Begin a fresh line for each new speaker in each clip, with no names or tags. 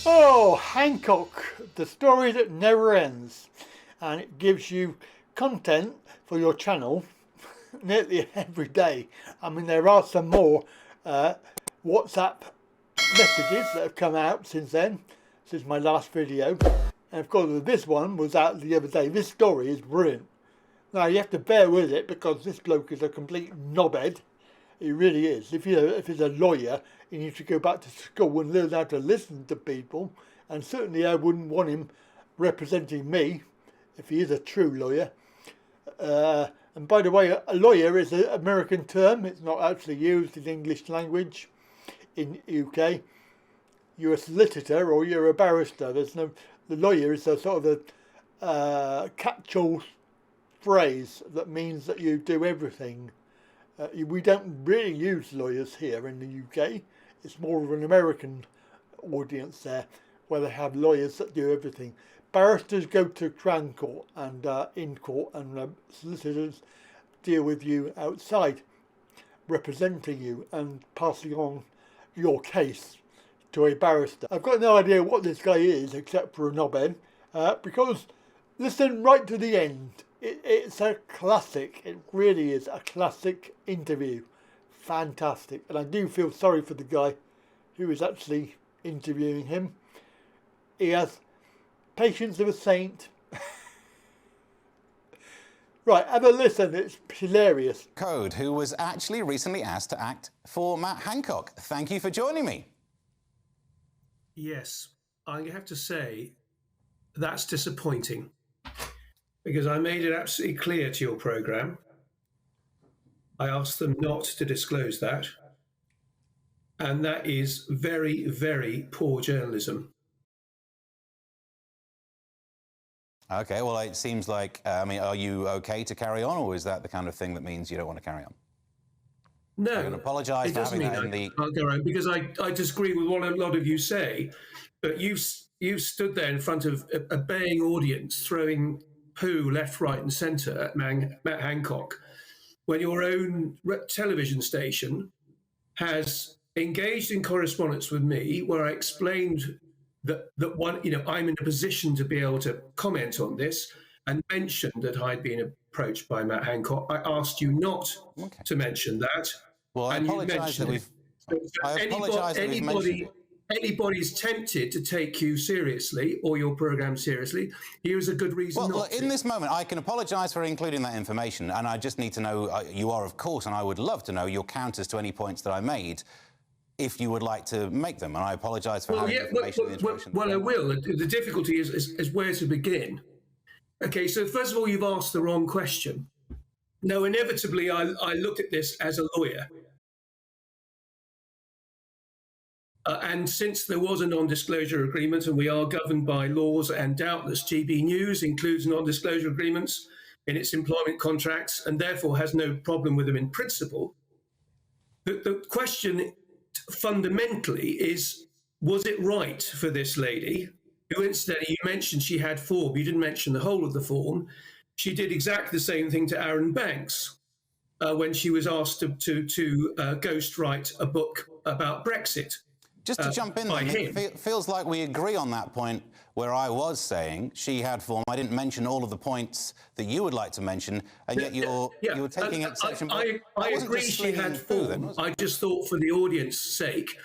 Oh, Hancock, the story that never ends, and it gives you content for your channel nearly every day. I mean, there are some more WhatsApp messages that have come out since then, since my last video, and of course this one was out the other day. This story is brilliant. Now you have to bear with it because this bloke is a complete knobhead. He really is. If he's a lawyer, he needs to go back to school and learn how to listen to people. And certainly I wouldn't want him representing me if he is a true lawyer. And by the way, a lawyer is an American term. It's not actually used in English language in UK. You're a solicitor or you're a barrister. The lawyer is a sort of a catch-all phrase that means that you do everything. We don't really use lawyers here in the UK. It's more of an American audience there, where they have lawyers that do everything. Barristers go to Crown Court and in court, and solicitors deal with you outside, representing you and passing on your case to a barrister. I've got no idea what this guy is except for a knobhead, because listen right to the end. It's a classic. It really is a classic interview. Fantastic. And I do feel sorry for the guy who is actually interviewing him. He has patience of a saint. Right, have a listen. It's hilarious.
Code, who was actually recently asked to act for Matt Hancock. Thank you for joining me.
Yes, I have to say that's disappointing, because I made it absolutely clear to your programme. I asked them not to disclose that. And that is very, very poor journalism.
Okay, well, it seems like, I mean, are you okay to carry on, or is that the kind of thing that means you don't want to carry on?
No,
I can apologise for having that in the...
I'll go around, because I disagree with what a lot of you say, but you stood there in front of a baying audience throwing poo left, right and centre at Matt Hancock, when your own television station has engaged in correspondence with me where I explained that I'm in a position to be able to comment on this, and mentioned that I'd been approached by Matt Hancock. I asked you not to mention that.
Well, I apologise that we've...
Anybody's tempted to take you seriously or your programme seriously, here's a good reason not to.
In this moment, I can apologise for including that information, and I just need to know, you are, of course, and I would love to know your counters to any points that I made, if you would like to make them, and I apologise for having information in the introduction.
Well, I will. The difficulty is where to begin. Okay, so first of all, you've asked the wrong question. Now, inevitably, I looked at this as a lawyer. And since there was a non-disclosure agreement, and we are governed by laws, and doubtless GB News includes non-disclosure agreements in its employment contracts, and therefore has no problem with them in principle, the question fundamentally is, was it right for this lady, who incidentally, you mentioned she had form, you didn't mention the whole of the form. She did exactly the same thing to Aaron Banks when she was asked to ghostwrite a book about Brexit.
Just to jump in, it feels like we agree on that point, where I was saying she had form. I didn't mention all of the points that you would like to mention, and yet you're taking exception.
I agree she had form. I just thought, for the audience's sake,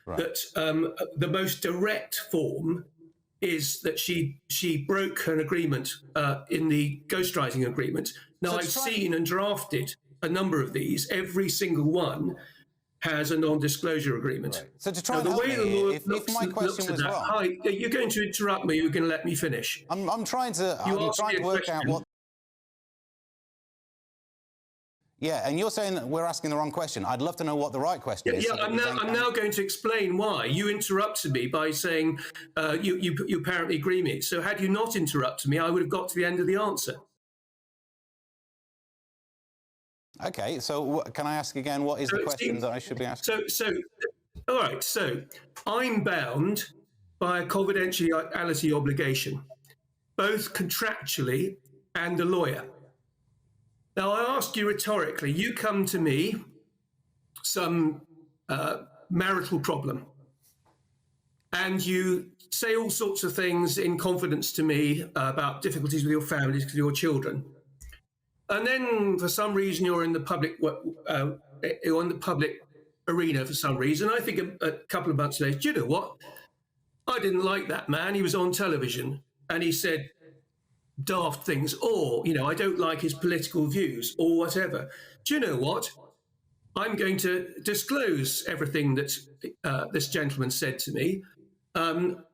that the most direct form is that she broke her agreement in the ghostwriting agreement. Now, I've seen and drafted a number of these. Every single one has a non-disclosure agreement.
Right. So to try and help me, if my question was wrong...
Hi, you're going to interrupt me, you're going to let me finish.
I'm trying to work out what... Yeah, and you're saying that we're asking the wrong question. I'd love to know what the right question is.
Yeah, I'm now going to explain why. You interrupted me by saying you apparently agree with me. So had you not interrupted me, I would have got to the end of the answer.
Okay, so can I ask again, what is the question that I should be asking?
All right, so I'm bound by a confidentiality obligation, both contractually and a lawyer. Now, I ask you rhetorically, you come to me, some marital problem, and you say all sorts of things in confidence to me about difficulties with your families, with your children. And then, for some reason, you're in the public arena for some reason. I think a couple of months later, do you know what? I didn't like that man. He was on television and he said daft things, or, I don't like his political views or whatever. Do you know what? I'm going to disclose everything that this gentleman said to me on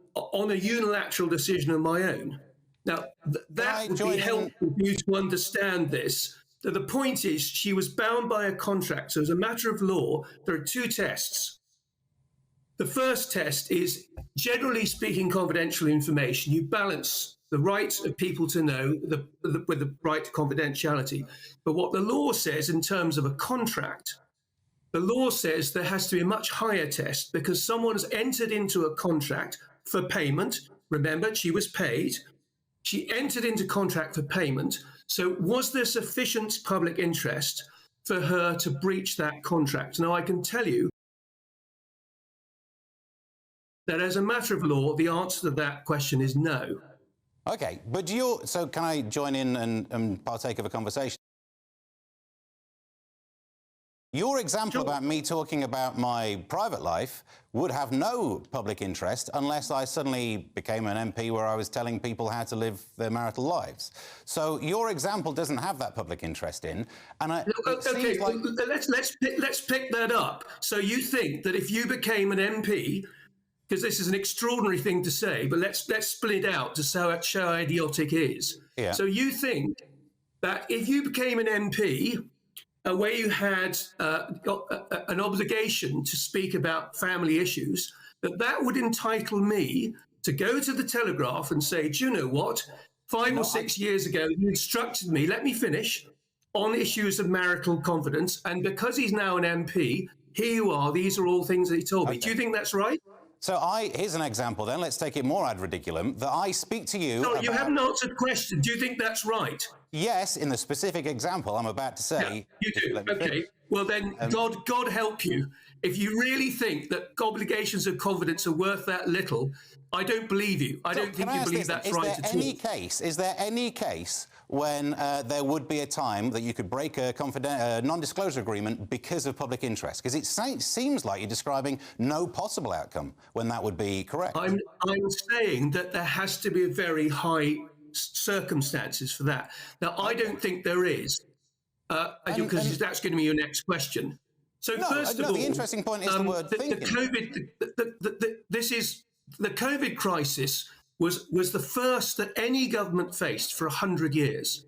a unilateral decision of my own. Now, that would be helpful for you to understand this. That the point is, she was bound by a contract. So as a matter of law, there are two tests. The first test is, generally speaking, confidential information. You balance the right of people to know with the right to confidentiality. But what the law says in terms of a contract, the law says there has to be a much higher test, because someone's entered into a contract for payment. Remember, she was paid. She entered into contract for payment. So was there sufficient public interest for her to breach that contract? Now, I can tell you that as a matter of law, the answer to that question is no.
Okay, but so can I join in and partake of a conversation? Your example about me talking about my private life would have no public interest unless I suddenly became an MP where I was telling people how to live their marital lives. So your example doesn't have that public interest in, and
okay, like... let's pick that up. So you think that if you became an MP, because this is an extraordinary thing to say, but let's split it out to show how idiotic it is.
Yeah.
So you think that if you became an MP, where you had an obligation to speak about family issues, that would entitle me to go to the Telegraph and say, do you know what? 5 or 6 years ago, you instructed me, let me finish, on issues of marital confidence. And because he's now an MP, here you are. These are all things that he told me. Do you think that's right?
So here's an example then. Let's take it more ad ridiculum. That I speak to you.
No, you haven't answered the question. Do you think that's right?
Yes, in the specific example I'm about to say.
Yeah, you do. Okay. Well, then God help you. If you really think that obligations of confidence are worth that little, I don't believe you. I don't think you believe that's right at all.
Is there any case when there would be a time that you could break a non-disclosure agreement because of public interest? Because it seems like you're describing no possible outcome when that would be correct.
I'm saying that there has to be a very high circumstances for that. Now, I don't think there is, because that's going to be your next question. So first of all,
the interesting point is the word thinking.
The COVID crisis was the first that any government faced for 100 years.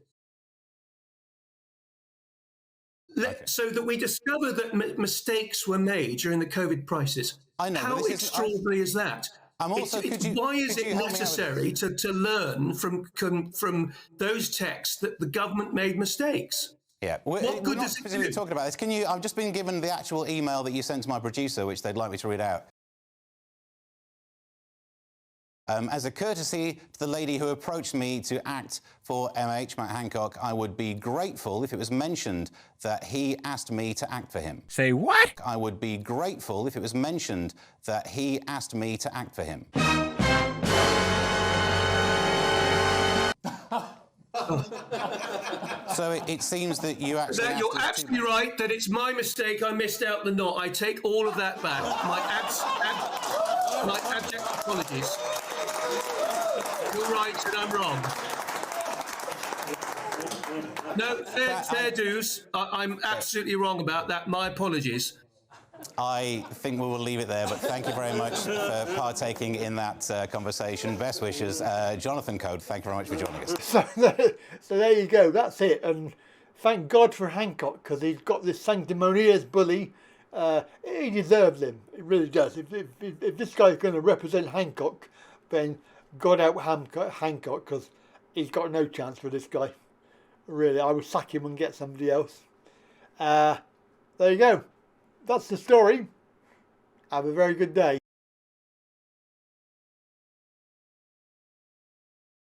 So that we discover that mistakes were made during the COVID crisis.
I know.
How extraordinary is that? Why is it necessary to learn from those texts that the government made mistakes?
Yeah, we're not specifically talking about this. I've just been given the actual email that you sent to my producer, which they'd like me to read out. As a courtesy to the lady who approached me to act for Matt Hancock, I would be grateful if it was mentioned that he asked me to act for him.
Say what?
I would be grateful if it was mentioned that he asked me to act for him. So it seems that you actually...
You're absolutely right that it's my mistake. I missed out the knot. I take all of that back. My abject apologies. You're right and I'm wrong. No, fair dues. I'm absolutely wrong about that. My apologies.
I think we will leave it there, but thank you very much for partaking in that conversation. Best wishes. Jonathan Code, thank you very much for joining us.
So there you go, that's it. And thank God for Hancock, because he's got this sanctimonious bully. He deserves him, it really does. If this guy's going to represent Hancock, then God help Hancock, because he's got no chance for this guy. Really, I would sack him and get somebody else. There you go. That's the story. Have a very good day.